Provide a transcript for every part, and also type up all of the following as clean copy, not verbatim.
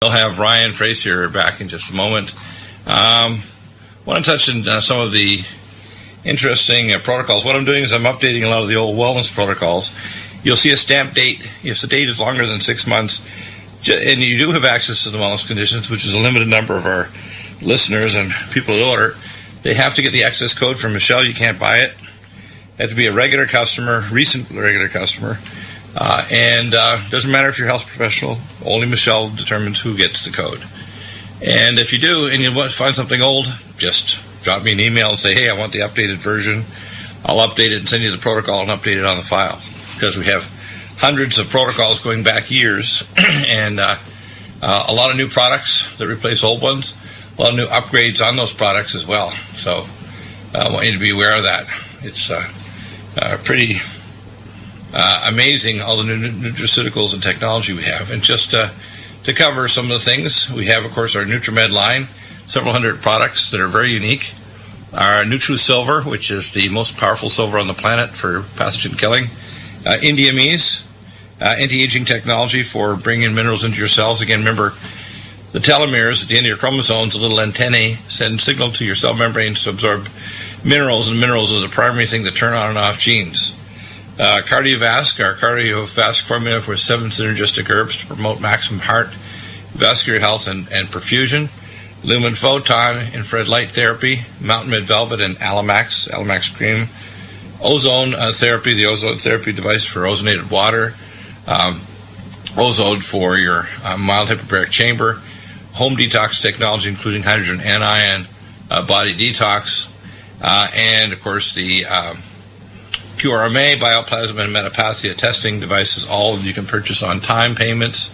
We'll have Ryan Frazier back in just a moment. I want to touch on some of the interesting protocols. What I'm doing is I'm updating a lot of the old wellness protocols. You'll see a stamp date. If the date is longer than 6 months, and you do have access to the wellness conditions, which is a limited number of our listeners and people that order, they have to get the access code from Michelle. You can't buy it. You have to be a regular customer, recent regular customer. And doesn't matter if you're a health professional, only Michelle determines who gets the code. And if you do and you want to find something old, just drop me an email and say, hey, I want the updated version. I'll update it and send you the protocol and update it on the file, because we have hundreds of protocols going back years and a lot of new products that replace old ones, a lot of new upgrades on those products as well. So I want you to be aware of that. It's pretty amazing, all the new nutraceuticals and technology we have. And just to cover some of the things, we have, of course, our NutriMed line, several hundred products that are very unique. Our NutriSilver, which is the most powerful silver on the planet for pathogen killing. Indiamese, anti-aging technology for bringing minerals into your cells. Again, remember, the telomeres at the end of your chromosomes, the little antennae, send signal to your cell membranes to absorb minerals, and minerals are the primary thing that turn on and off genes. Cardiovasc, our Cardiovasc formula for 7 synergistic herbs to promote maximum heart, vascular health, and perfusion. Lumen Photon, infrared light therapy, Mountain Med Velvet, and Alamax cream. Ozone therapy, the ozone therapy device for ozonated water. Ozone for your mild hyperbaric chamber. Home detox technology, including hydrogen anion, body detox. And, of course, the QRMA, bioplasma, and metapathia testing devices, all you can purchase on time payments.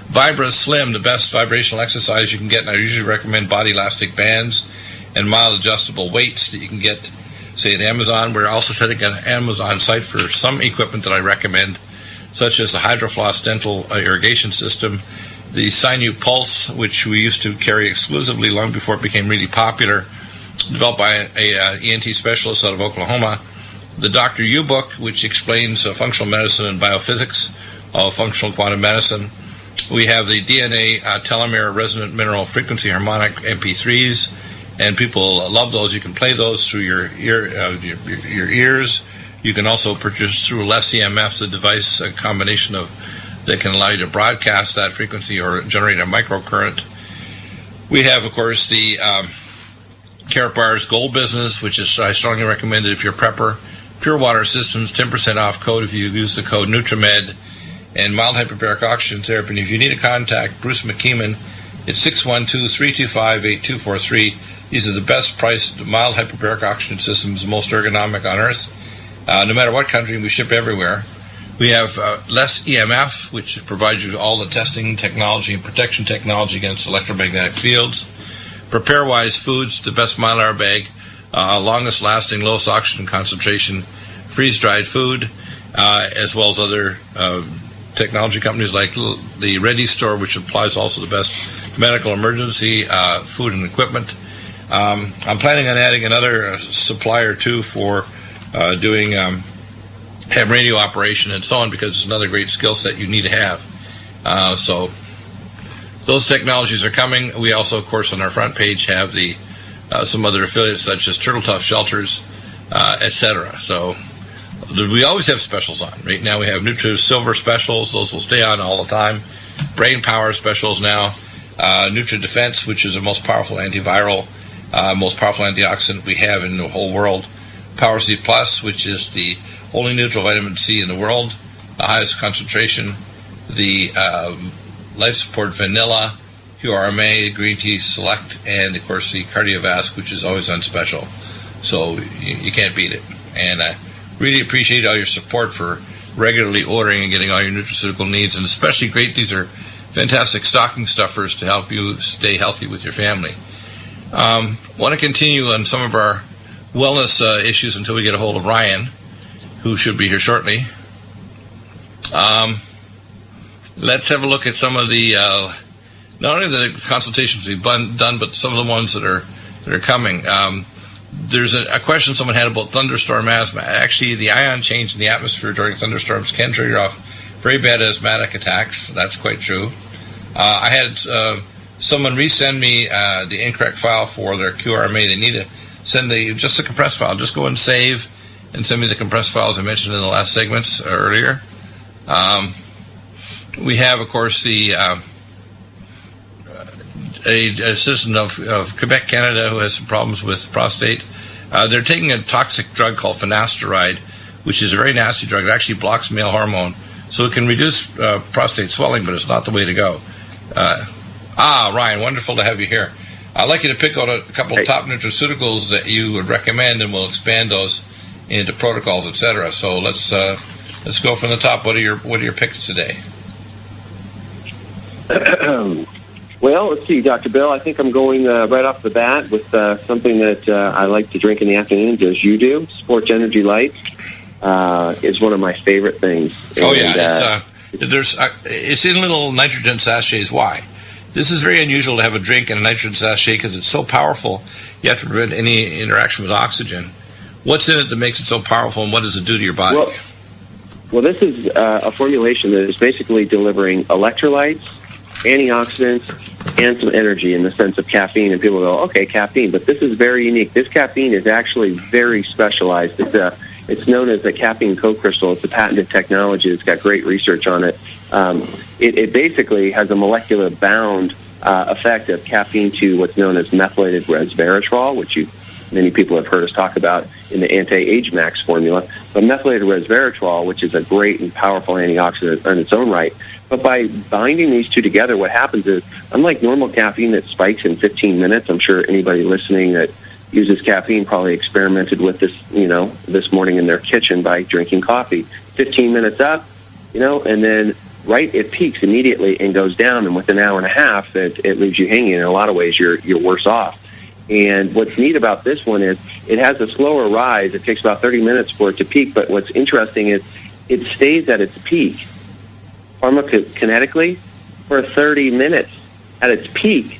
Vibra Slim, the best vibrational exercise you can get, and I usually recommend body elastic bands and mild adjustable weights that you can get, say, at Amazon. We're also setting an Amazon site for some equipment that I recommend, such as the HydroFloss dental irrigation system, the Sinew Pulse, which we used to carry exclusively long before it became really popular, developed by an ENT specialist out of Oklahoma. The Dr. U book, which explains functional medicine and biophysics of functional quantum medicine. We have the DNA telomere resonant mineral frequency harmonic MP3s, and people love those. You can play those through your ears. You can also purchase through Less EMF, the device, a combination of that can allow you to broadcast that frequency or generate a microcurrent. We have, of course, the Carrot Bars Gold Business, which is I strongly recommend it if you're a prepper. Pure Water Systems, 10% off code if you use the code NutriMed, and mild hyperbaric oxygen therapy. And if you need to contact Bruce McKeeman, it's 612-325-8243. These are the best priced mild hyperbaric oxygen systems, most ergonomic on Earth. No matter what country, we ship everywhere. We have Less EMF, which provides you all the testing technology and protection technology against electromagnetic fields. PrepareWise Foods, the best Mylar bag, longest lasting, lowest oxygen concentration, freeze-dried food, as well as other technology companies like the Ready Store, which applies also the best medical emergency food and equipment. I'm planning on adding another supplier too for doing ham radio operation and so on, because it's another great skill set you need to have. So those technologies are coming. We also, of course, on our front page have the some other affiliates such as Turtle Tough Shelters, etc. So we always have specials on. Right now we have NutriSilver specials. Those will stay on all the time. Brain Power specials now. NutriDefense, which is the most powerful antiviral, most powerful antioxidant we have in the whole world. Power C Plus, which is the only neutral vitamin C in the world, the highest concentration. The Life Support Vanilla, QRMA, Green Tea Select, and of course the Cardiovasc, which is always on special. So you can't beat it. And I really appreciate all your support for regularly ordering and getting all your nutraceutical needs, and especially great, these are fantastic stocking stuffers to help you stay healthy with your family. Want to continue on some of our wellness issues until we get a hold of Ryan, who should be here shortly. Let's have a look at some of the not only the consultations we've done, but some of the ones that are coming. There's a question someone had about thunderstorm asthma. Actually, the ion change in the atmosphere during thunderstorms can trigger off very bad asthmatic attacks. That's quite true. I had someone resend me the incorrect file for their QRMA. They need to send just a compressed file. Just go and save and send me the compressed files I mentioned in the last segments earlier. We have, of course, a citizen of Quebec, Canada, who has some problems with prostate. They're taking a toxic drug called finasteride, which is a very nasty drug. It actually blocks male hormone, so it can reduce prostate swelling, but it's not the way to go. Ryan, wonderful to have you here. I'd like you to pick out a couple of top nutraceuticals that you would recommend, and we'll expand those into protocols, etc. So let's go from the top. What are your picks today? Well, let's see, Dr. Bill. I think I'm going right off the bat with something that I like to drink in the afternoons, as you do. Sports Energy Light is one of my favorite things. Oh, yeah. It's in little nitrogen sachets. Why? This is very unusual to have a drink in a nitrogen sachet because it's so powerful. You have to prevent any interaction with oxygen. What's in it that makes it so powerful, and what does it do to your body? Well, this is a formulation that is basically delivering electrolytes, antioxidants, and some energy in the sense of caffeine. And people go, okay, caffeine, but this is very unique. This caffeine is actually very specialized. It's known as the caffeine co-crystal. It's a patented technology. It's got great research on it. It basically has a molecular bound effect of caffeine to what's known as methylated resveratrol, which many people have heard us talk about in the anti-age max formula. But methylated resveratrol, which is a great and powerful antioxidant in its own right. But by binding these two together, what happens is, unlike normal caffeine that spikes in 15 minutes, I'm sure anybody listening that uses caffeine probably experimented with this, this morning in their kitchen by drinking coffee. 15 minutes up, and then it peaks immediately and goes down, and within an hour and a half, it leaves you hanging. In a lot of ways, you're worse off. And what's neat about this one is it has a slower rise. It takes about 30 minutes for it to peak, but what's interesting is it stays at its peak pharmacokinetically for 30 minutes at its peak,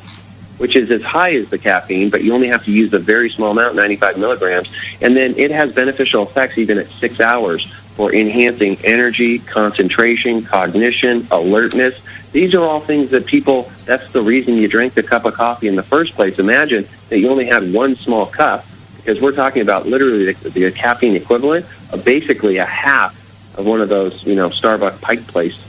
which is as high as the caffeine, but you only have to use a very small amount, 95 milligrams, and then it has beneficial effects even at 6 hours for enhancing energy, concentration, cognition, alertness. These are all things that that's the reason you drank the cup of coffee in the first place. Imagine that you only had one small cup, because we're talking about literally the caffeine equivalent of basically a half of one of those, Starbucks Pike Place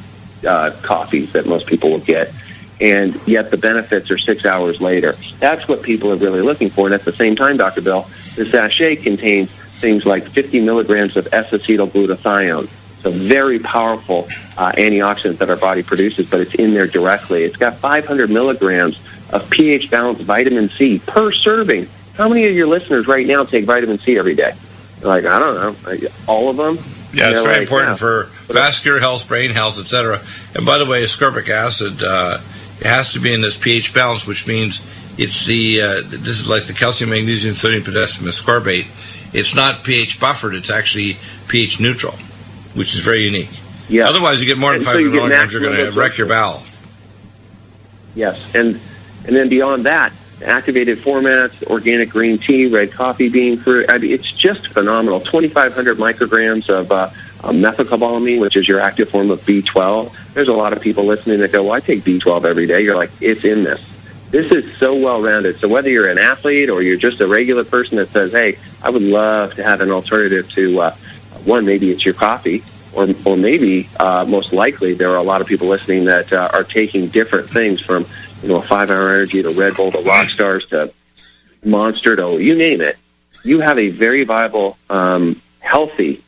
coffees that most people will get. And yet the benefits are 6 hours later. That's what people are really looking for. And at the same time, Dr. Bill, the sachet contains things like 50 milligrams of S-acetylglutathione. It's a very powerful antioxidant that our body produces, but it's in there directly. It's got 500 milligrams of pH-balanced vitamin C per serving. How many of your listeners right now take vitamin C every day? They're like, I don't know, all of them? Yeah, it's very important for vascular health, brain health, etc. And by the way, ascorbic acid, it has to be in this pH balance, which means it's this is like the calcium, magnesium, sodium, potassium ascorbate. It's not pH buffered, it's actually pH neutral, which is very unique. Yeah. Otherwise, you get more than 500 milligrams, you're going to wreck your bowel. Yes, and then beyond that, activated formats, organic green tea, red coffee bean fruit. It's just phenomenal. 2,500 micrograms of methylcobalamin, which is your active form of B12. There's a lot of people listening that go, well, I take B12 every day. You're like, it's in this. This is so well-rounded. So whether you're an athlete or you're just a regular person that says, hey, I would love to have an alternative to, one, maybe it's your coffee, or maybe, most likely, there are a lot of people listening that are taking different things from, a 5-hour energy to Red Bull to Rockstars to Monster to you name it. You have a very viable, healthy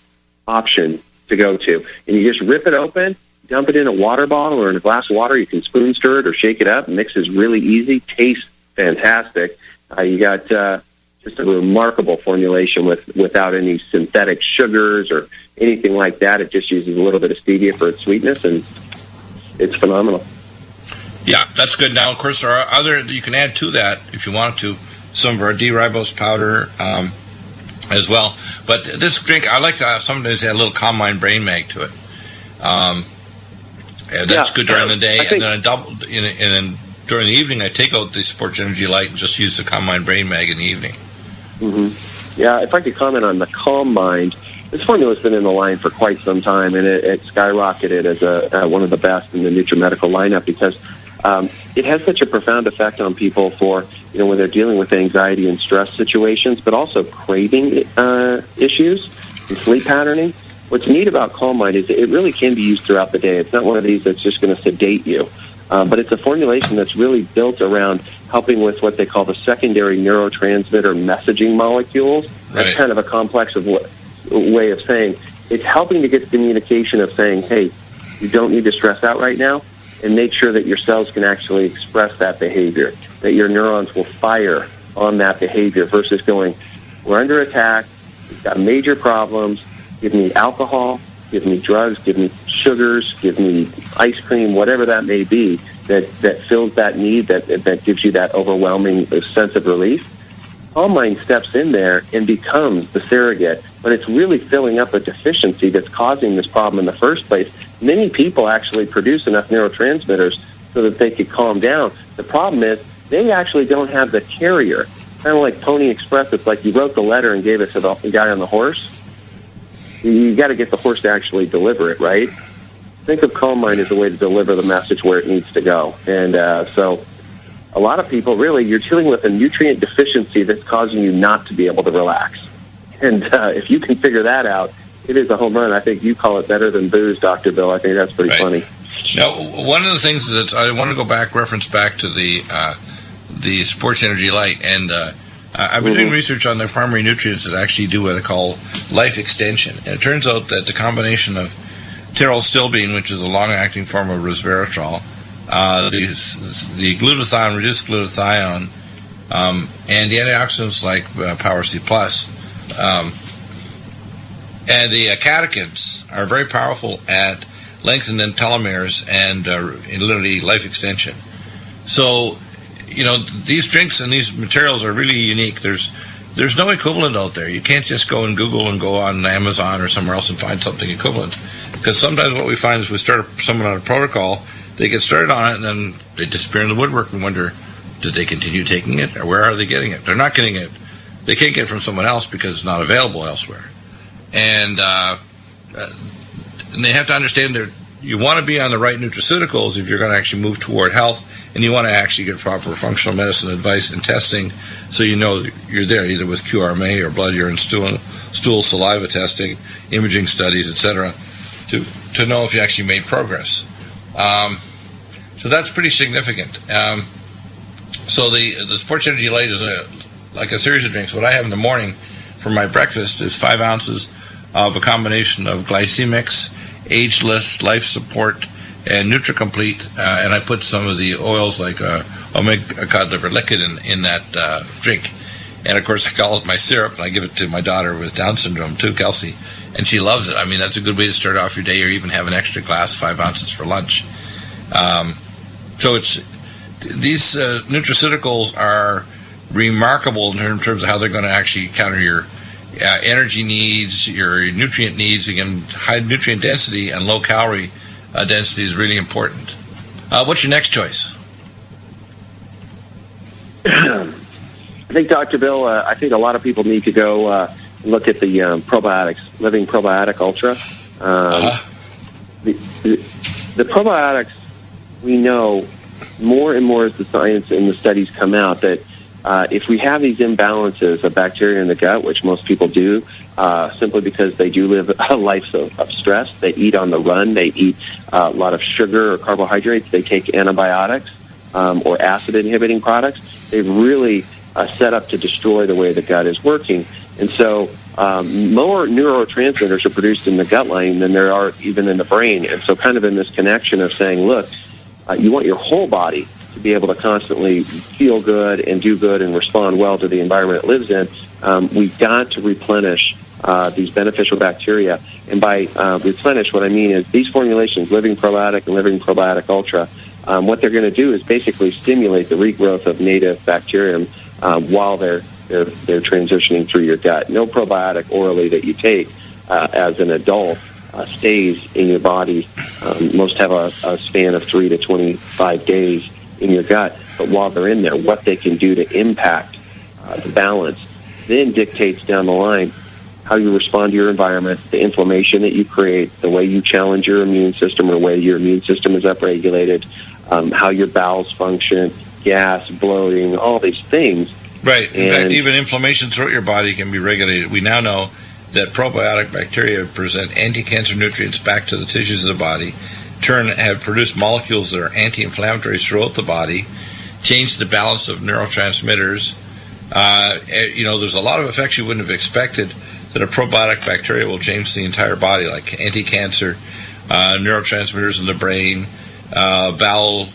option to go to. And you just rip it open, dump it in a water bottle or in a glass of water. You can spoon stir it or shake it up. Mix is really easy. Tastes fantastic. You got just a remarkable formulation without any synthetic sugars or anything like that. It just uses a little bit of stevia for its sweetness, and it's phenomenal. Yeah, that's good. Now, of course, there are other, you can add to that, if you want to, some of our D-ribose powder as well. But this drink, I like to sometimes add a little Calm Mind Brain Mag to it. And that's good during the day. And then then during the evening, I take out the Sports Energy Light and just use the Calm Mind Brain Mag in the evening. Mm-hmm. Yeah, if I could comment on the Calm Mind, this formula's been in the line for quite some time, and it skyrocketed as one of the best in the NutriMedical lineup because it has such a profound effect on people for, when they're dealing with anxiety and stress situations, but also craving issues and sleep patterning. What's neat about Calm Mind is it really can be used throughout the day. It's not one of these that's just going to sedate you. But it's a formulation that's really built around helping with what they call the secondary neurotransmitter messaging molecules. Right. That's kind of a complex way of saying it's helping to get the communication of saying, hey, you don't need to stress out right now, and make sure that your cells can actually express that behavior, that your neurons will fire on that behavior versus going, we're under attack, we've got major problems, give me alcohol, give me drugs, give me sugars, give me ice cream, whatever that may be, that fills that need, that gives you that overwhelming sense of relief. Calm Mind steps in there and becomes the surrogate, but it's really filling up a deficiency that's causing this problem in the first place. Many people actually produce enough neurotransmitters so that they could calm down. The problem is they actually don't have the carrier. Kind of like Pony Express, it's like you wrote the letter and gave it to the guy on the horse. You got to get the horse to actually deliver it, right? Think of Calm Mind as a way to deliver the message where it needs to go. And so a lot of people, really, you're dealing with a nutrient deficiency that's causing you not to be able to relax. And if you can figure that out, it is a home run. I think you call it better than booze, Dr. Bill. I think that's pretty funny. Now, one of the things that I want to reference back to the Sports Energy Light, and I've been doing research on the primary nutrients that actually do what I call life extension. And it turns out that the combination of pterostilbene, which is a long-acting form of resveratrol, the glutathione, reduced glutathione, and the antioxidants like Power C+, and the catechins are very powerful at lengthening telomeres and literally life extension. So, these drinks and these materials are really unique. There's no equivalent out there. You can't just go and Google and go on Amazon or somewhere else and find something equivalent. Because sometimes what we find is we start someone on a protocol, they get started on it, and then they disappear in the woodwork and wonder, did they continue taking it, or where are they getting it? They're not getting it. They can't get it from someone else because it's not available elsewhere. And they have to understand that you want to be on the right nutraceuticals if you're going to actually move toward health, and you want to actually get proper functional medicine advice and testing so you know you're there, either with QRMA or blood, urine, stool, saliva testing, imaging studies, etc., to know if you actually made progress. So that's pretty significant. So the Sports Energy Light is like a series of drinks. What I have in the morning for my breakfast is 5 ounces of a combination of glycemics, ageless, life support, and NutriComplete, and I put some of the oils like omega cod liver liquid in that drink. And of course I call it my syrup, and I give it to my daughter with Down syndrome too, Kelsey, and she loves it. I mean, that's a good way to start off your day, or even have an extra glass, 5 ounces for lunch. So these nutraceuticals are remarkable in terms of how they're going to actually counter your energy needs, your nutrient needs. Again, high nutrient density and low calorie density is really important. What's your next choice? I think, Dr. Bill, I think a lot of people need to go look at the probiotics, Living Probiotic Ultra. The probiotics, we know more and more as the science and the studies come out that if we have these imbalances of bacteria in the gut, which most people do, simply because they do live a life of stress, they eat on the run, they eat a lot of sugar or carbohydrates, they take antibiotics or acid-inhibiting products, they've really set up to destroy the way the gut is working. And so more neurotransmitters are produced in the gut lining than there are even in the brain. And so kind of in this connection of saying, look, you want your whole body to be able to constantly feel good and do good and respond well to the environment it lives in, we've got to replenish these beneficial bacteria. And by replenish, what I mean is these formulations, Living Probiotic and Living Probiotic Ultra, what they're going to do is basically stimulate the regrowth of native bacterium while they're transitioning through your gut. No probiotic orally that you take as an adult stays in your body. Most have a span of 3 to 25 days in your gut, but while they're in there, what they can do to impact the balance then dictates down the line how you respond to your environment, the inflammation that you create, the way you challenge your immune system or the way your immune system is upregulated, how your bowels function, gas, bloating, all these things. Right. In fact, even inflammation throughout your body can be regulated. We now know that probiotic bacteria present anti-cancer nutrients back to the tissues of the body, have produced molecules that are anti-inflammatory throughout the body, change the balance of neurotransmitters. There's a lot of effects you wouldn't have expected that a probiotic bacteria will change the entire body, like anti-cancer, neurotransmitters in the brain, bowel,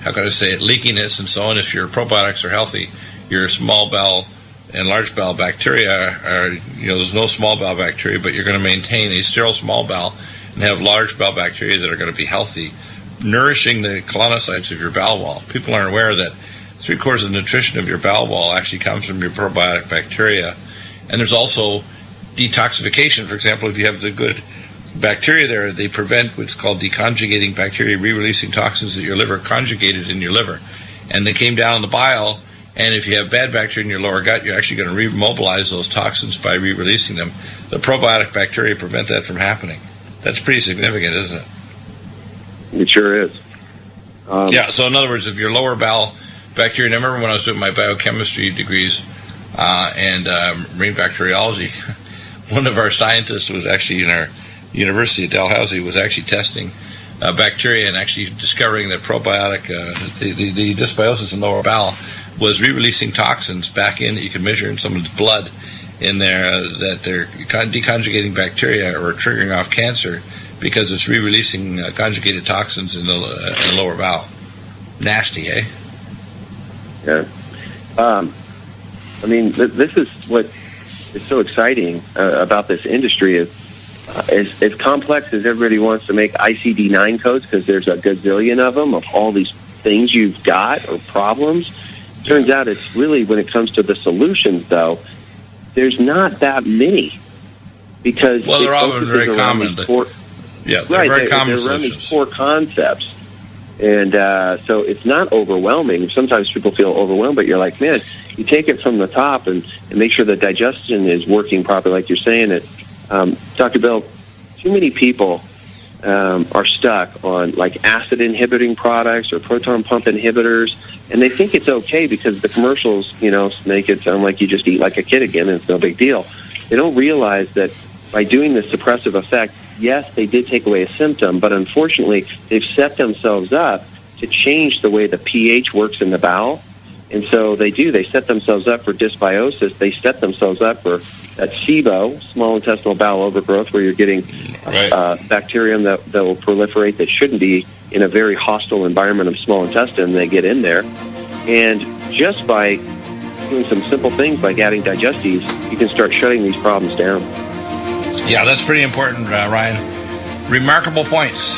how can I say it, leakiness and so on. If your probiotics are healthy, your small bowel and large bowel bacteria are, there's no small bowel bacteria, but you're going to maintain a sterile small bowel and have large bowel bacteria that are going to be healthy, nourishing the colonocytes of your bowel wall. People aren't aware that 3/4 of the nutrition of your bowel wall actually comes from your probiotic bacteria. And there's also detoxification. For example, if you have the good bacteria there, they prevent what's called deconjugating bacteria, re-releasing toxins that your liver conjugated in your liver. And they came down in the bile, and if you have bad bacteria in your lower gut, you're actually going to remobilize those toxins by re-releasing them. The probiotic bacteria prevent that from happening. That's pretty significant, isn't it? It sure is. So in other words, if your lower bowel bacteria, and I remember when I was doing my biochemistry degrees and marine bacteriology, one of our scientists was actually in our University of Dalhousie was actually testing bacteria and actually discovering that probiotic, the dysbiosis in lower bowel, was re-releasing toxins back in that you could measure in someone's blood in there, that they're deconjugating bacteria or triggering off cancer because it's re-releasing conjugated toxins in the lower bowel. Nasty, eh? Yeah. This is what is so exciting about this industry is as complex as everybody wants to make ICD-9 codes, because there's a gazillion of them, of all these things you've got or problems. Turns out it's really, when it comes to the solutions, though, there's not that many. Because they're all very common. They're very common they're around these core concepts. And so it's not overwhelming. Sometimes people feel overwhelmed, but you're like, man, you take it from the top and make sure the digestion is working properly, like you're saying it. Dr. Bill, too many people are stuck on like acid inhibiting products or proton pump inhibitors, and they think it's okay because the commercials, make it sound like you just eat like a kid again and it's no big deal. They don't realize that by doing this suppressive effect, yes, they did take away a symptom, but unfortunately, they've set themselves up to change the way the pH works in the bowel. And so they set themselves up for dysbiosis. They set themselves up for that SIBO, small intestinal bowel overgrowth, where you're getting bacterium that will proliferate that shouldn't be in a very hostile environment of small intestine. They get in there. And just by doing some simple things like adding digestives, you can start shutting these problems down. Yeah, that's pretty important, Ryan. Remarkable points.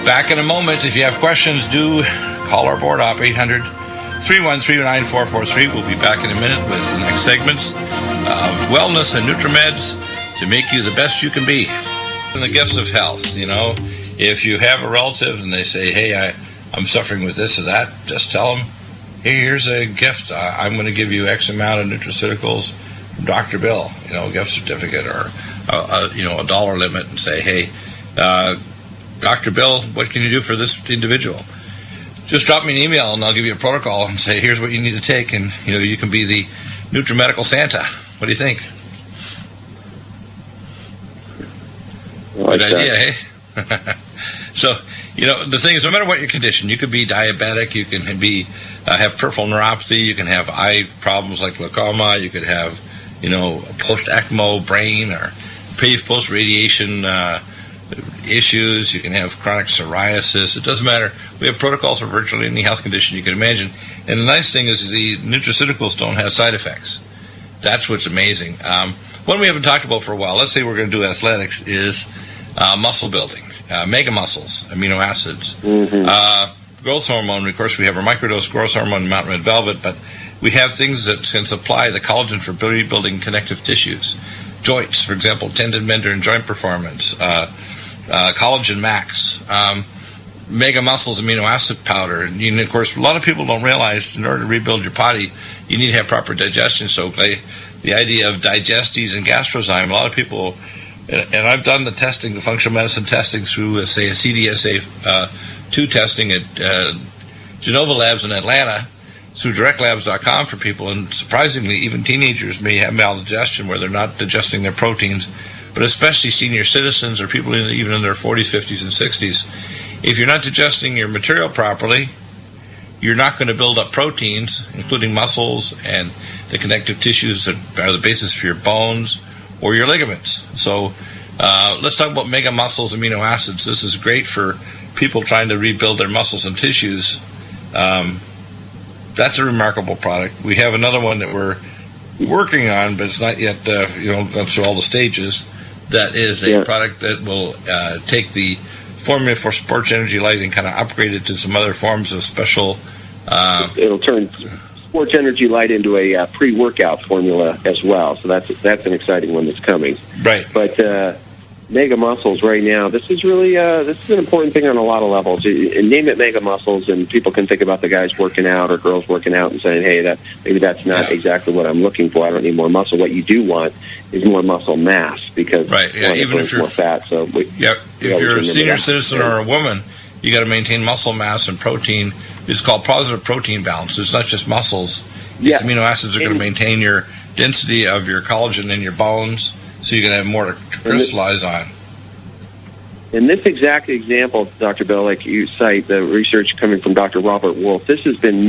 Back in a moment. If you have questions, do call our board op, 800-313-9443. We'll be back in a minute with the next segments of wellness and NutriMeds to make you the best you can be. And the gifts of health, if you have a relative and they say, hey, I'm suffering with this or that, just tell them, hey, here's a gift. I'm going to give you X amount of nutraceuticals from Dr. Bill, a gift certificate or, a dollar limit, and say, hey, Dr. Bill, what can you do for this individual? Just drop me an email and I'll give you a protocol and say, here's what you need to take, and you can be the NutriMedical Santa. What do you think? Good idea, eh? So, the thing is, no matter what your condition, you could be diabetic, you can be have peripheral neuropathy, you can have eye problems like glaucoma, you could have, post-ECMO brain or post-radiation issues, you can have chronic psoriasis. It doesn't matter. We have protocols for virtually any health condition you can imagine. And the nice thing is the nutraceuticals don't have side effects. That's what's amazing. One we haven't talked about for a while, let's say we're going to do athletics, is muscle building, mega muscles, amino acids, growth hormone. Of course, we have our microdose growth hormone, Mountain Red Velvet, but we have things that can supply the collagen for building connective tissues. Joints, for example, tendon bender and joint performance, collagen max, mega muscles amino acid powder. And of course, a lot of people don't realize in order to rebuild your body, you need to have proper digestion. So the idea of digestes and gastrozyme, a lot of people And I've done the testing, the functional medicine testing through, say, a CDSA 2 testing at Genova Labs in Atlanta through directlabs.com for people. And surprisingly, even teenagers may have maldigestion where they're not digesting their proteins, but especially senior citizens or people even in their 40s, 50s, and 60s. If you're not digesting your material properly, you're not going to build up proteins, including muscles and the connective tissues that are the basis for your bones or your ligaments. So let's talk about mega muscles amino acids. This is great for people trying to rebuild their muscles and tissues. That's a remarkable product. We have another one that we're working on, but it's not yet gone through all the stages. That is a product that will take the formula for Sports Energy Light and kind of upgrade it to some other forms of special. It'll turn Sports Energy Light into a pre-workout formula as well. So that's an exciting one that's coming. Right. But mega muscles right now, this is really this is an important thing on a lot of levels. And name it mega muscles, and people can think about the guys working out or girls working out and saying, hey, maybe that's not exactly what I'm looking for. I don't need more muscle. What you do want is more muscle mass, because even if you're more fat. So if you're a senior citizen or a woman, you got to maintain muscle mass and protein. It's called positive protein balance. It's not just muscles. These amino acids are going to maintain your density of your collagen in your bones, so you're going to have more to crystallize on. In this exact example, Dr. Bell, like you cite, the research coming from Dr. Robert Wolf, this has been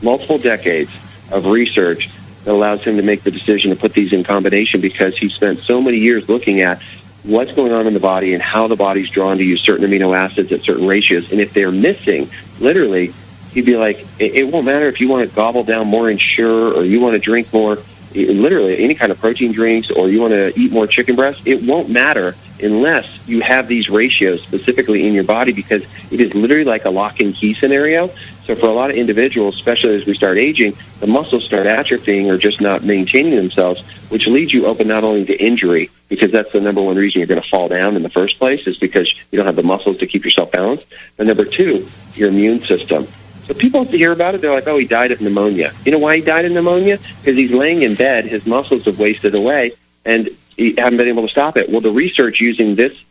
multiple decades of research that allows him to make the decision to put these in combination, because he spent so many years looking at what's going on in the body and how the body's drawn to use certain amino acids at certain ratios. And if they're missing, literally, he'd be like, it won't matter if you want to gobble down more Ensure or you want to drink more, literally any kind of protein drinks, or you want to eat more chicken breast. It won't matter unless you have these ratios specifically in your body, because it is literally like a lock and key scenario. So for a lot of individuals, especially as we start aging, the muscles start atrophying or just not maintaining themselves, which leads you open not only to injury, because that's the number one reason you're going to fall down in the first place, is because you don't have the muscles to keep yourself balanced. But number two, your immune system. So people hear about it, they're like, oh, he died of pneumonia. You know why he died of pneumonia? Because he's laying in bed, his muscles have wasted away, and he hasn't been able to stop it. Well, the research using this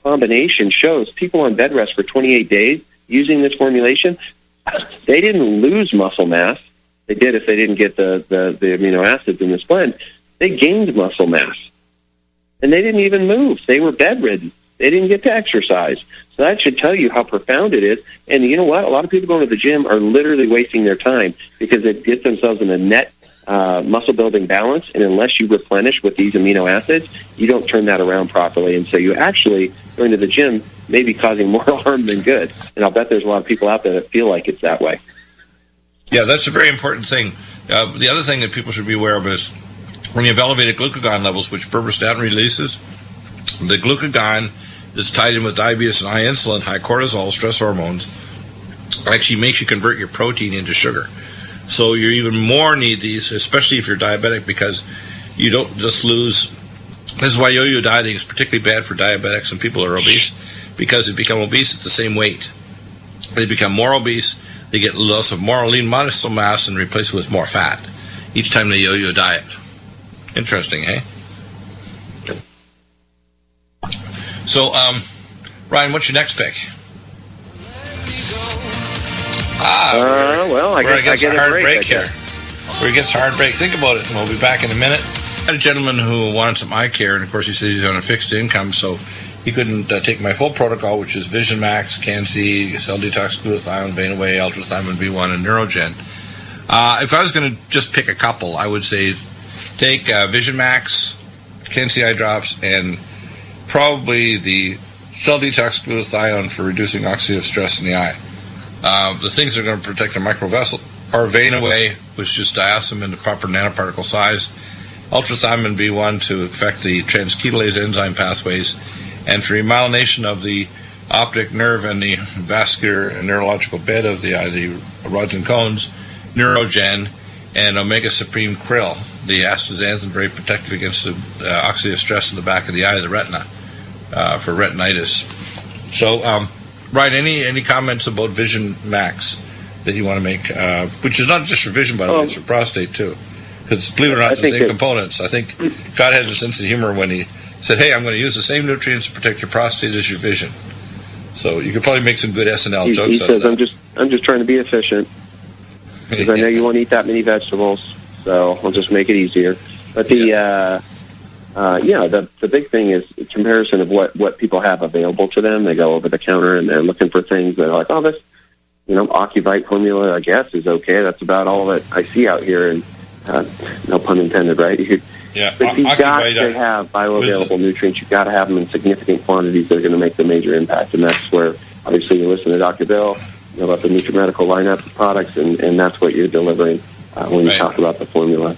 combination shows people on bed rest for 28 days using this formulation, they didn't lose muscle mass. They did if they didn't get the amino acids in this blend. They gained muscle mass. And they didn't even move. They were bedridden. They didn't get to exercise. So that should tell you how profound it is. And you know what? A lot of people going to the gym are literally wasting their time, because they get themselves in a net muscle-building balance, and unless you replenish with these amino acids, you don't turn that around properly. And so you actually, going to the gym, may be causing more harm than good. And I'll bet there's a lot of people out there that feel like it's that way. Yeah, that's a very important thing. The other thing that people should be aware of is when you have elevated glucagon levels, which berberstatin releases, the glucagon that's tied in with diabetes and high insulin, high cortisol, stress hormones, actually makes you convert your protein into sugar. So you even more need these, especially if you're diabetic, because you don't just lose. This is why yo-yo dieting is particularly bad for diabetics and people who are obese, because they become obese at the same weight. They become more obese, they get loss of more lean muscle mass and replace it with more fat each time they yo-yo diet. Interesting, eh? So, Ryan, what's your next pick? Well, I guess a hard break here. We're against a hard break. Think about it, and we'll be back in a minute. I had a gentleman who wanted some eye care, and of course he says he's on a fixed income, so he couldn't take my full protocol, which is Vision Max, CanC, Cell Detox, Glutathione, Vein-Away, Ultrathiamine B1, and Neurogen. If I was going to just pick a couple, I would say take Vision Max, CanC eye drops, and probably the Cell Detox Glutathione for reducing oxidative stress in the eye. The things that are going to protect the microvessel are Vein-Away, which is diacetyl in the proper nanoparticle size, Ultrathiamine B1 to affect the transketolase enzyme pathways, and for remyelination of the optic nerve and the vascular and neurological bed of the eye, the rods and cones, Neurogen, and Omega Supreme Krill, the astaxanthin, very protective against the oxidative stress in the back of the eye, the retina, for retinitis. So, Ryan, any comments about Vision Max that you want to make, which is not just for vision, by the way, it's for prostate too? Because believe it or not, it's the same components. I think God had a sense of humor when he said, hey, I'm going to use the same nutrients to protect your prostate as your vision. So you could probably make some good SNL jokes he out of says, that. I'm just trying to be efficient. Because I know you won't eat that many vegetables, so I'll just make it easier. But the big thing is a comparison of what people have available to them. They go over the counter and they're looking for things that are like, oh, this, Ocuvite formula, I guess, is okay. That's about all that I see out here. And no pun intended, right? But you've got to have bioavailable nutrients. You've got to have them in significant quantities that are going to make the major impact. And that's where, obviously, you listen to Dr. Bill about the NutriMedical lineup of products, and that's what you're delivering when you talk about the formula.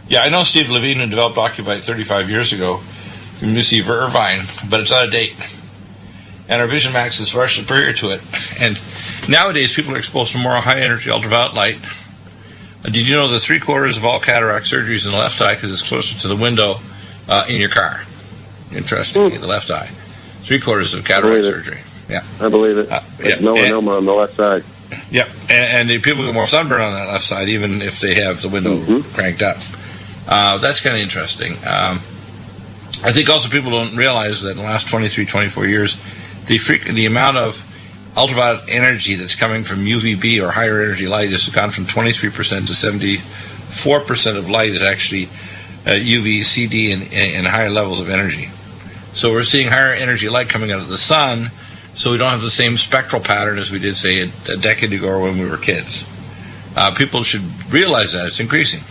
Yeah, I know Steve Levine, who developed Ocuvite 35 years ago from UC Irvine, but it's out of date. And our Vision Max is far superior to it. And nowadays, people are exposed to more high-energy ultraviolet light. Did you know that 3/4 of all cataract surgeries in the left eye because it's closer to the window in your car? Interesting, the left eye. 3/4 of cataract surgery. Yeah, I believe it. Melanoma on the left side. Yep, and the people get more sunburn on that left side, even if they have the window cranked up. That's kind of interesting. I think also people don't realize that in the last 23, 24 years, the amount of ultraviolet energy that's coming from UVB or higher energy light has gone from 23% to 74% of light is actually UV, CD, and higher levels of energy. So we're seeing higher energy light coming out of the sun, so we don't have the same spectral pattern as we did, say, a decade ago or when we were kids. People should realize that it's increasing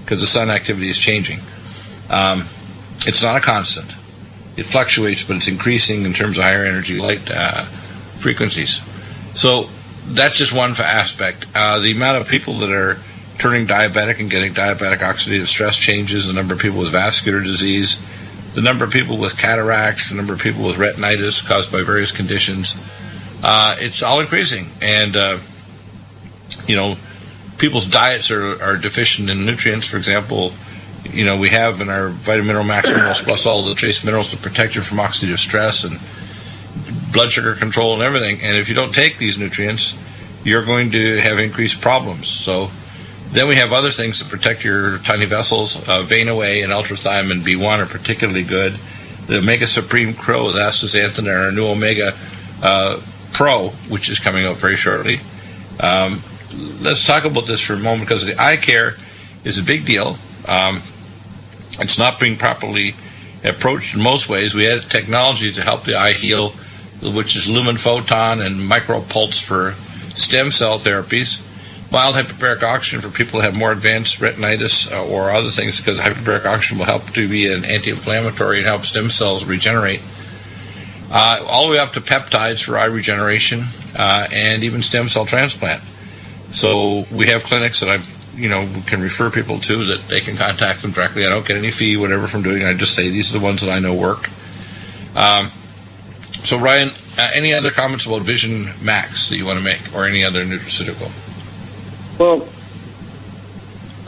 because the sun activity is changing. It's not a constant. It fluctuates, but it's increasing in terms of higher energy light frequencies. So that's just one aspect. The amount of people that are turning diabetic and getting diabetic oxidative stress changes, the number of people with vascular disease, the number of people with cataracts, the number of people with retinitis caused by various conditions, it's all increasing. And, people's diets are deficient in nutrients. For example, we have in our Vitamin Mineral Max Minerals plus all the trace minerals to protect you from oxidative stress and blood sugar control and everything. And if you don't take these nutrients, you're going to have increased problems. So then we have other things that protect your tiny vessels. Vein-Away and ultrathiamine B1 are particularly good. The Omega Supreme Pro with astaxanthin and our new Omega Pro, which is coming out very shortly. Let's talk about this for a moment because the eye care is a big deal. It's not being properly approached in most ways. We had technology to help the eye heal, which is lumen photon and micropulse for stem cell therapies. Mild hyperbaric oxygen for people who have more advanced retinitis or other things, because hyperbaric oxygen will help to be an anti-inflammatory and help stem cells regenerate. All the way up to peptides for eye regeneration and even stem cell transplant. So we have clinics that can refer people to that they can contact them directly. I don't get any fee, whatever, from doing it. I just say these are the ones that I know work. So Ryan, any other comments about Vision Max that you want to make, or any other nutraceutical? Well,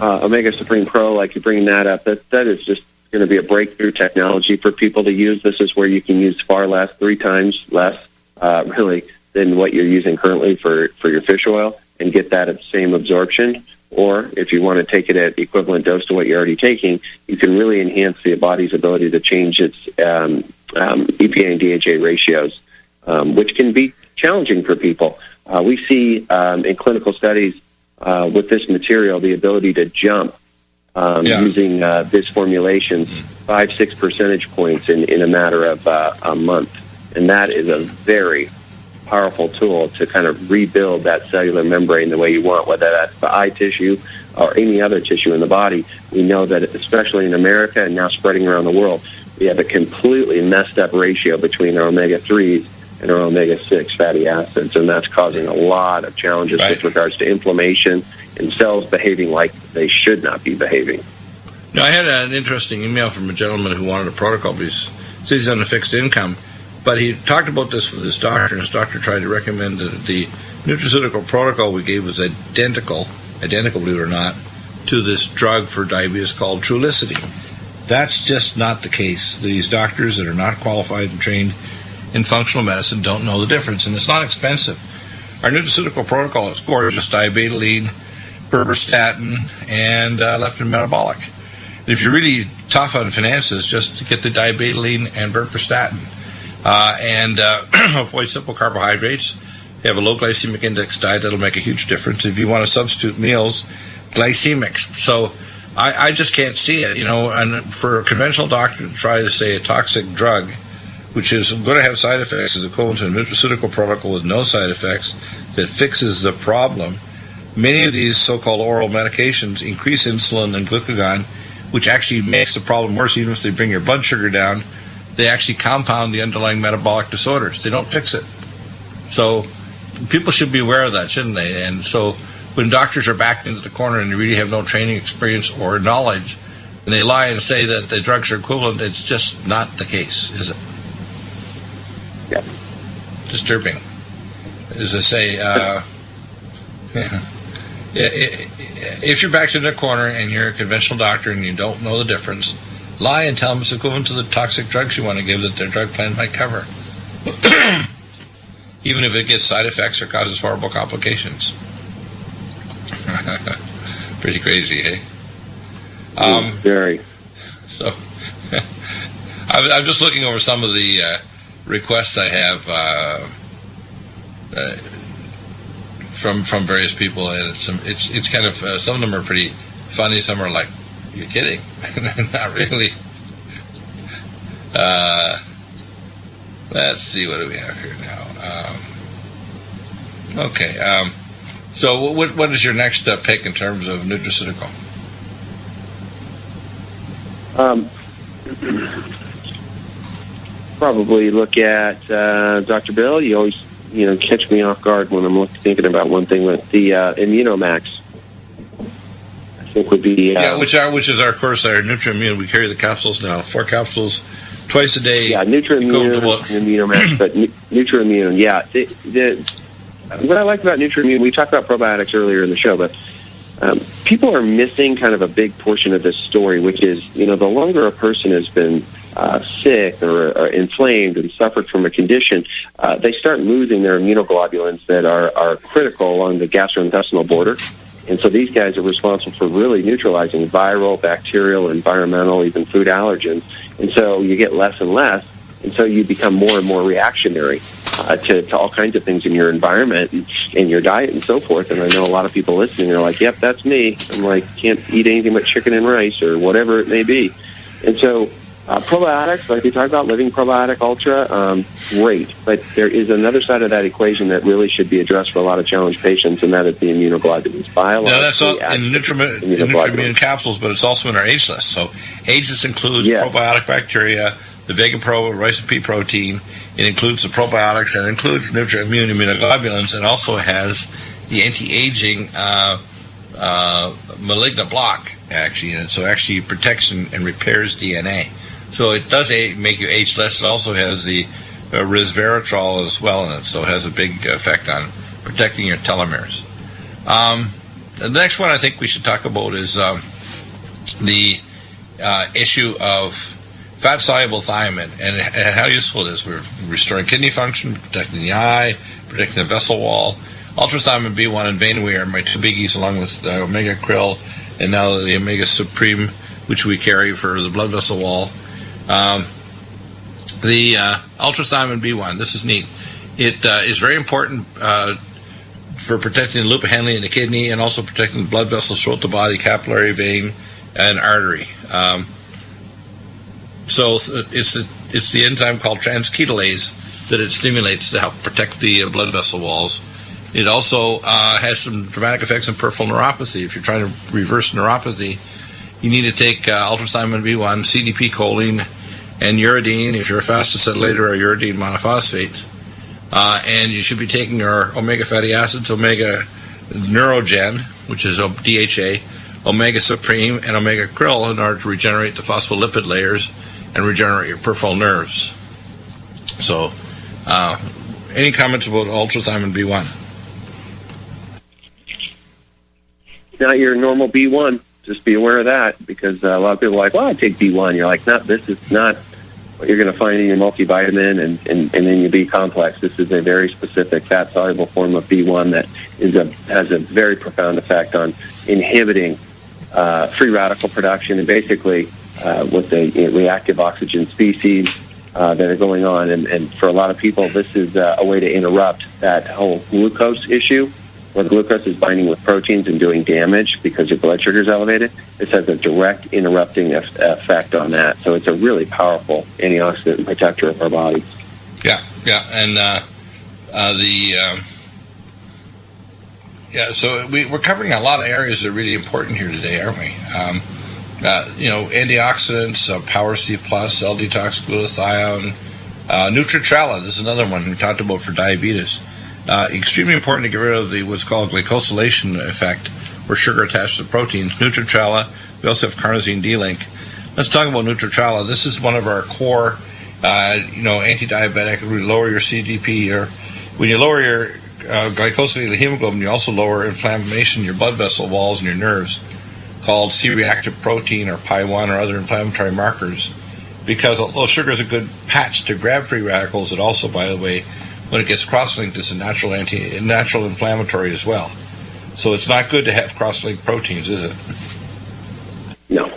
Omega Supreme Pro, like you're bringing that up, that is just going to be a breakthrough technology for people to use. This is where you can use far less, 3 times less, really, than what you're using currently for your fish oil, and get that at the same absorption. Or if you want to take it at equivalent dose to what you're already taking, you can really enhance the body's ability to change its EPA and DHA ratios, which can be challenging for people. We see in clinical studies with this material the ability to jump using this formulation 5-6 percentage points in a matter of a month. And that is a very powerful tool to kind of rebuild that cellular membrane the way you want, whether that's the eye tissue or any other tissue in the body. We know that, especially in America and now spreading around the world, we have a completely messed up ratio between our omega-3s and our omega-6 fatty acids, and that's causing a lot of challenges with regards to inflammation and cells behaving like they should not be behaving. Now, I had an interesting email from a gentleman who wanted a protocol because he says he's on a fixed income, but he talked about this with his doctor, and his doctor tried to recommend that the nutraceutical protocol we gave was identical, believe it or not, to this drug for diabetes called Trulicity. That's just not the case. These doctors that are not qualified and trained in functional medicine don't know the difference, and it's not expensive. Our nutraceutical protocol is gorgeous: diabetoline, berberstatin, and leptin metabolic. And if you're really tough on finances, just get the dibetaline and berberstatin. Avoid simple carbohydrates. You have a low glycemic index diet, that'll make a huge difference. If you want to substitute meals, glycemics. So I just can't see it, and for a conventional doctor to try to say a toxic drug, which is going to have side effects, is equivalent to a nutraceutical protocol with no side effects that fixes the problem. Many of these so-called oral medications increase insulin and glucagon, which actually makes the problem worse. Even if they bring your blood sugar down, they actually compound the underlying metabolic disorders. They don't fix it. So people should be aware of that, shouldn't they? And so when doctors are backed into the corner and they really have no training, experience, or knowledge, and they lie and say that the drugs are equivalent, it's just not the case, is it? Yeah. Disturbing. As I say, if you're backed in a corner and you're a conventional doctor and you don't know the difference, lie and tell them it's equivalent to the toxic drugs you want to give that their drug plan might cover. Even if it gets side effects or causes horrible complications. Pretty crazy, eh? Very. So, I'm just looking over some of the requests I have from various people, and it's kind of some of them are pretty funny. Some are like, "You're kidding?" Not really. Let's see, what do we have here now? Okay. So what is your next pick in terms of nutraceutical? Probably look at Dr. Bill. You always, catch me off guard when I'm thinking about one thing. With the Immunomax, I think would be which is our course, our NutriImmune. We carry the capsules now, 4 capsules twice a day. Yeah, NutriImmune and Immunomax, but NutriImmune. Yeah, what I like about NutriImmune, we talked about probiotics earlier in the show, but people are missing kind of a big portion of this story, which is, the longer a person has been sick or inflamed and suffered from a condition, they start losing their immunoglobulins that are critical along the gastrointestinal border. And so these guys are responsible for really neutralizing viral, bacterial, environmental, even food allergens. And so you get less and less, and so you become more and more reactionary to all kinds of things in your environment and your diet and so forth. And I know a lot of people listening are like, yep, that's me. I'm like, can't eat anything but chicken and rice or whatever it may be. And so probiotics, like we talked about, Living Probiotic Ultra, great. But there is another side of that equation that really should be addressed for a lot of challenged patients, and that is the immunoglobulins. No, that's all in NutriImmune capsules, but it's also in our age list. So age list includes probiotic bacteria, the VegaPro rice and pea protein. It includes the probiotics, and it includes NutriImmune immunoglobulins, and also has the anti-aging malignant block, actually, in it. So actually it protects and repairs DNA. So it does make you age less. It also has the resveratrol as well in it, so it has a big effect on protecting your telomeres. The next one I think we should talk about is the issue of fat-soluble thiamine and how useful it is. We're restoring kidney function, protecting the eye, protecting the vessel wall. Ultrathiamine B1 and vein wear are my 2 biggies, along with omega krill and now the omega supreme, which we carry for the blood vessel wall. The ultrathiamine B1, this is neat. It is very important for protecting the loop handling in the kidney and also protecting the blood vessels throughout the body, capillary, vein, and artery. So it's the enzyme called transketolase that it stimulates to help protect the blood vessel walls. It also has some dramatic effects in peripheral neuropathy. If you're trying to reverse neuropathy, you need to take ultrathiamine B1, CDP choline, and uridine, if you're a fast acetylator or uridine monophosphate. And you should be taking your omega fatty acids, omega neurogen, which is DHA, omega supreme, and omega krill in order to regenerate the phospholipid layers and regenerate your peripheral nerves. So, any comments about ultrathiamine B1? Not your normal B1. Just be aware of that, because a lot of people are like, well, I take B1. You're like, no, this is not what you're going to find in your multivitamin and in your B complex. This is a very specific fat-soluble form of B1 that has a very profound effect on inhibiting free radical production and basically with the reactive oxygen species that are going on. And for a lot of people, this is a way to interrupt that whole glucose issue, where the glucose is binding with proteins and doing damage because your blood sugar is elevated. This has a direct interrupting effect on that. So it's a really powerful antioxidant and protector of our bodies. Yeah, and so we're covering a lot of areas that are really important here today, aren't we? Antioxidants, Power C+, Cell Detox, Glutathione, Nutritrella. This is another one we talked about for diabetes. Extremely important to get rid of what's called glycosylation effect, where sugar attached to proteins. Nutritrella. We also have carnosine D-link. Let's talk about Nutritrella. This is one of our core, anti-diabetic. We lower your CGP, or when you lower your glycosylated hemoglobin, you also lower inflammation in your blood vessel walls and your nerves, called C-reactive protein or PI1 or other inflammatory markers. Because although sugar is a good patch to grab free radicals, it also, by the way, when it gets cross-linked, is a natural inflammatory as well. So it's not good to have cross-linked proteins, is it? No.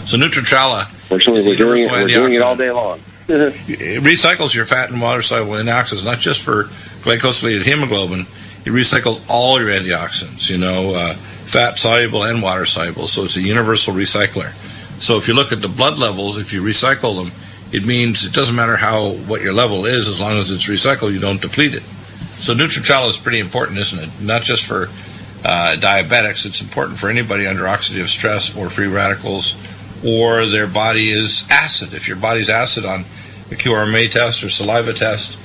So Nutritrella. Fortunately, we're doing it all day long. It recycles your fat and water-soluble antioxidants, not just for glycosylated hemoglobin. It recycles all your antioxidants, fat-soluble and water-soluble. So it's a universal recycler. So if you look at the blood levels, if you recycle them, it means it doesn't matter what your level is, as long as it's recycled, you don't deplete it. So Nutritrella is pretty important, isn't it? Not just for diabetics, it's important for anybody under oxidative stress or free radicals, or their body is acid. If your body's acid on a QRMA test or saliva test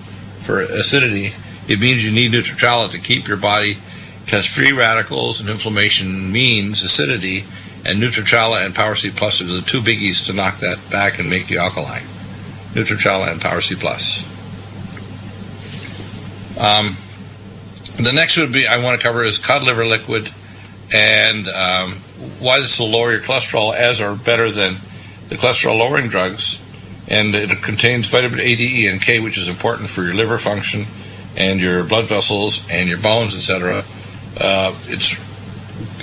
for acidity, it means you need Nutritrella to keep your body, because free radicals and inflammation means acidity, and Nutritrella and Power C Plus are the two biggies to knock that back and make you alkaline. Nutritrella and Power C Plus. The next I want to cover is cod liver liquid, and why this will lower your cholesterol as or better than the cholesterol lowering drugs. And it contains vitamin A, D, E, and K, which is important for your liver function and your blood vessels and your bones, etc.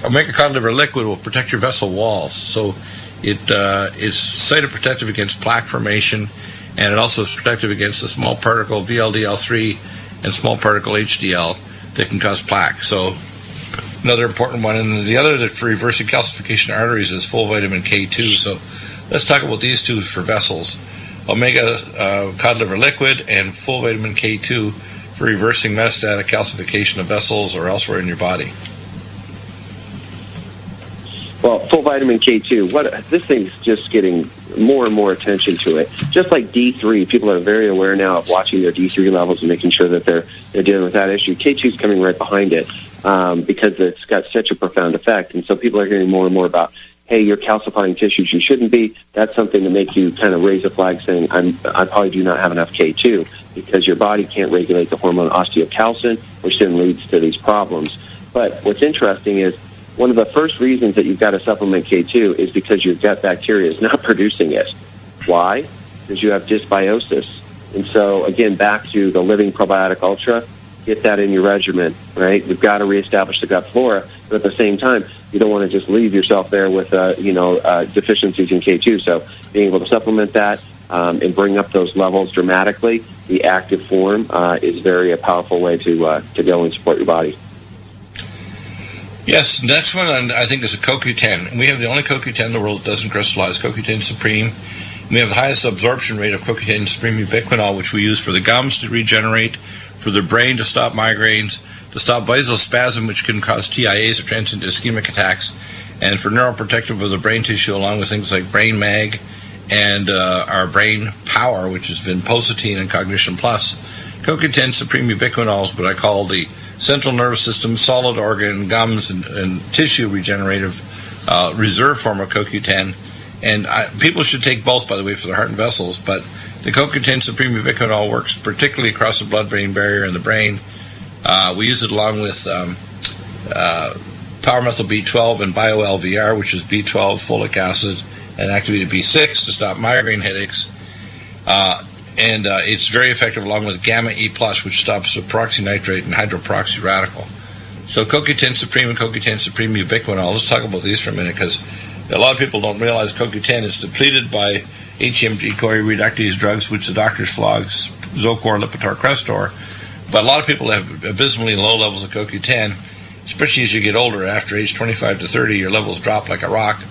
Omega cod liver liquid will protect your vessel walls, so it is cytoprotective against plaque formation, and it also is protective against the small particle VLDL3 and small particle HDL that can cause plaque. So another important one. And the other for reversing calcification of arteries is full vitamin K2. So let's talk about these two for vessels. Omega cod liver liquid and full vitamin K2 for reversing metastatic calcification of vessels or elsewhere in your body. Well, full vitamin K2, this thing's just getting more and more attention to it. Just like D3, people are very aware now of watching their D3 levels and making sure that they're dealing with that issue. K2 is coming right behind it because it's got such a profound effect. And so people are hearing more and more about, hey, you're calcifying tissues you shouldn't be. That's something to make you kind of raise a flag saying, I probably do not have enough K2, because your body can't regulate the hormone osteocalcin, which then leads to these problems. But what's interesting is, one of the first reasons that you've got to supplement K2 is because your gut bacteria is not producing it. Why? Because you have dysbiosis. And so, again, back to the Living Probiotic Ultra, get that in your regimen, right? We've got to reestablish the gut flora, but at the same time, you don't want to just leave yourself there with, deficiencies in K2. So being able to supplement that and bring up those levels dramatically, the active form is very a powerful way to go and support your body. Yes, next one I think is a CoQ10. And we have the only CoQ10 in the world that doesn't crystallize, CoQ10 Supreme. And we have the highest absorption rate of CoQ10 Supreme ubiquinol, which we use for the gums to regenerate, for the brain to stop migraines, to stop vasospasm, which can cause TIAs or transient ischemic attacks, and for neuroprotective of the brain tissue, along with things like Brain Mag and our Brain Power, which is vinpocetine and Cognition Plus. CoQ10 Supreme ubiquinol is what I call the central nervous system, solid organ, gums, and tissue regenerative reserve form of CoQ10. And people should take both, by the way, for their heart and vessels, but the CoQ10 Supreme ubiquinol works particularly across the blood-brain barrier in the brain. We use it along with Power Methyl B12 and BioLVR, which is B12, folic acid, and activated B6 to stop migraine headaches. And it's very effective along with gamma E+, which stops peroxynitrate and hydroperoxy radical. So CoQ10 Supreme and CoQ10 Supreme Ubiquinol. Let's talk about these for a minute, because a lot of people don't realize CoQ10 is depleted by HMG-CoA reductase drugs, which the doctors flog, Zocor, Lipitor, Crestor. But a lot of people have abysmally low levels of CoQ10, especially as you get older. After age 25 to 30, your levels drop like a rock.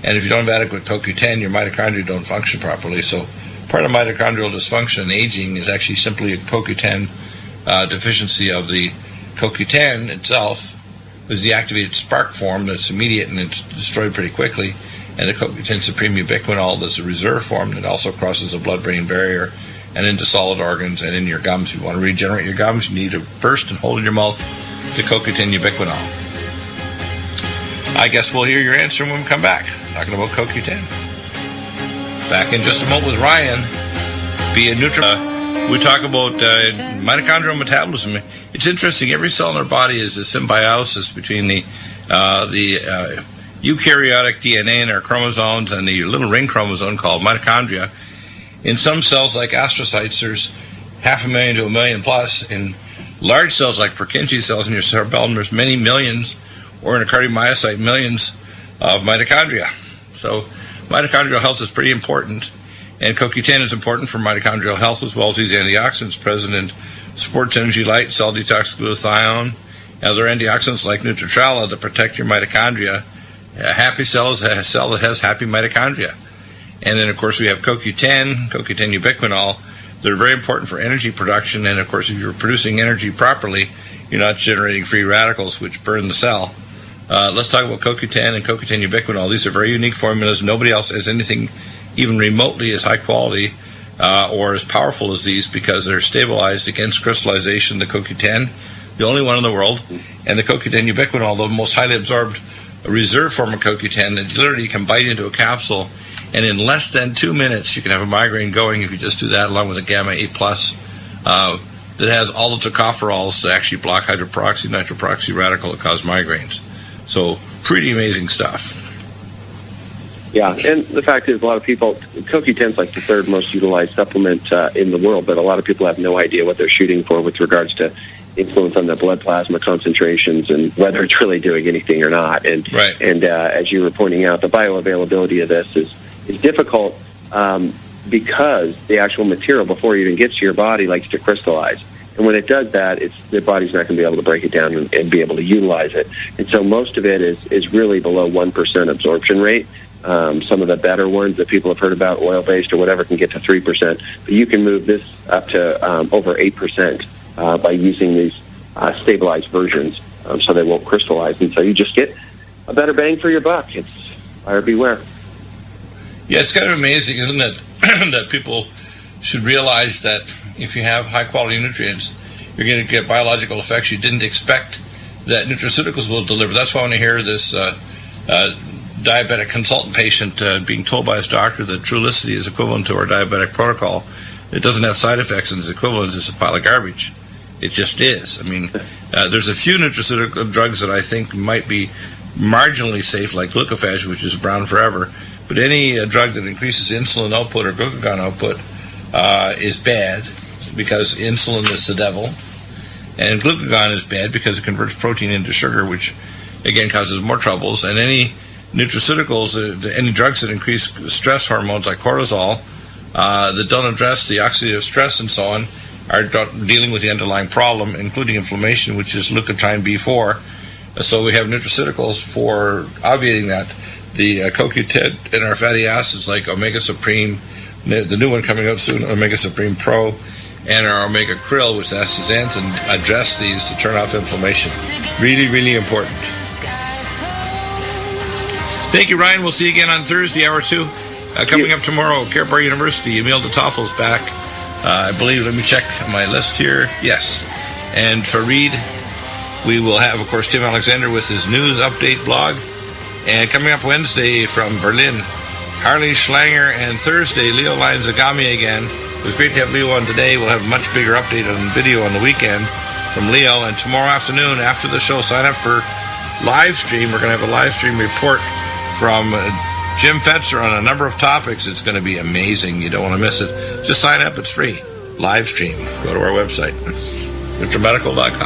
And if you don't have adequate CoQ10, your mitochondria don't function properly. So part of mitochondrial dysfunction and aging is actually simply a CoQ10 deficiency of the CoQ10 itself, is the activated spark form that's immediate and it's destroyed pretty quickly, and the CoQ10 Supreme Ubiquinol that's a reserve form that also crosses the blood-brain barrier and into solid organs and in your gums. If you want to regenerate your gums, you need to burst and hold in your mouth the CoQ10 Ubiquinol. I guess we'll hear your answer when we come back, talking about CoQ10. Back in just a moment with Ryan. Be a we talk about mitochondrial metabolism. It's interesting. Every cell in our body is a symbiosis between the eukaryotic DNA in our chromosomes and the little ring chromosome called mitochondria. In some cells, like astrocytes, there's 500,000 to 1 million plus. In large cells, like Purkinje cells in your cerebellum, there's many millions, or in a cardiomyocyte, millions of mitochondria. So mitochondrial health is pretty important. And CoQ10 is important for mitochondrial health, as well as these antioxidants present in sports energy light, cell detox glutathione, and other antioxidants like Nutritrala that protect your mitochondria. A happy cell is a cell that has happy mitochondria. And then, of course, we have CoQ10, CoQ10 ubiquinol. They're very important for energy production. And, of course, if you're producing energy properly, you're not generating free radicals, which burn the cell. Let's talk about CoQ10 and CoQ10 ubiquinol. These are very unique formulas. Nobody else has anything even remotely as high quality or as powerful as these, because they're stabilized against crystallization. The CoQ10, the only one in the world, and the CoQ10 ubiquinol, the most highly absorbed reserve form of CoQ10, that literally you can bite into a capsule, and in less than 2 minutes you can have a migraine going if you just do that, along with a gamma A+, that has all the tocopherols to actually block hydroperoxy, nitroperoxy radical that cause migraines. So pretty amazing stuff. Yeah, and the fact is, a lot of people, CoQ10 is like the third most utilized supplement in the world, but a lot of people have no idea what they're shooting for with regards to influence on the blood plasma concentrations and whether it's really doing anything or not. And right. And as you were pointing out, the bioavailability of this is difficult because the actual material, before it even gets to your body, likes to crystallize. And when it does that, the body's not going to be able to break it down and be able to utilize it. And so most of it is really below 1% absorption rate. Some of the better ones that people have heard about, oil-based or whatever, can get to 3%. But you can move this up to over 8% by using these stabilized versions, so they won't crystallize. And so you just get a better bang for your buck. It's buyer beware. Yeah, it's kind of amazing, isn't it, that people should realize that if you have high-quality nutrients, you're going to get biological effects you didn't expect that nutraceuticals will deliver. That's why when I hear this diabetic consultant patient being told by his doctor that Trulicity is equivalent to our diabetic protocol, it doesn't have side effects and is equivalent, it's a pile of garbage. It just is. I mean, there's a few nutraceutical drugs that I think might be marginally safe, like glucophage, which is brown forever, but any drug that increases insulin output or glucagon output is bad, because insulin is the devil, and glucagon is bad because it converts protein into sugar, which again causes more troubles. And any nutraceuticals, any drugs that increase stress hormones like cortisol, that don't address the oxidative stress and so on, are dealing with the underlying problem, including inflammation, which is leukotriene B4. So we have nutraceuticals for obviating that. The CoQ10 and our fatty acids like Omega Supreme, the new one coming out soon, Omega Supreme Pro, and our Omega Krill, which has astaxanthin, address these to turn off inflammation. Really, really important. Thank you, Ryan. We'll see you again on Thursday, hour 2. Coming up tomorrow, Care Bar University, Emil de Toffel's back. I believe, let me check my list here. Yes. And Fareed, we will have, of course, Tim Alexander with his news update blog. And coming up Wednesday from Berlin, Harley Schlanger, and Thursday, Leo Lanzagami again. It was great to have Leo on today. We'll have a much bigger update on video on the weekend from Leo. And tomorrow afternoon, after the show, sign up for live stream. We're going to have a live stream report from Jim Fetzer on a number of topics. It's going to be amazing. You don't want to miss it. Just sign up. It's free. Live stream. Go to our website, NutriMedical.com.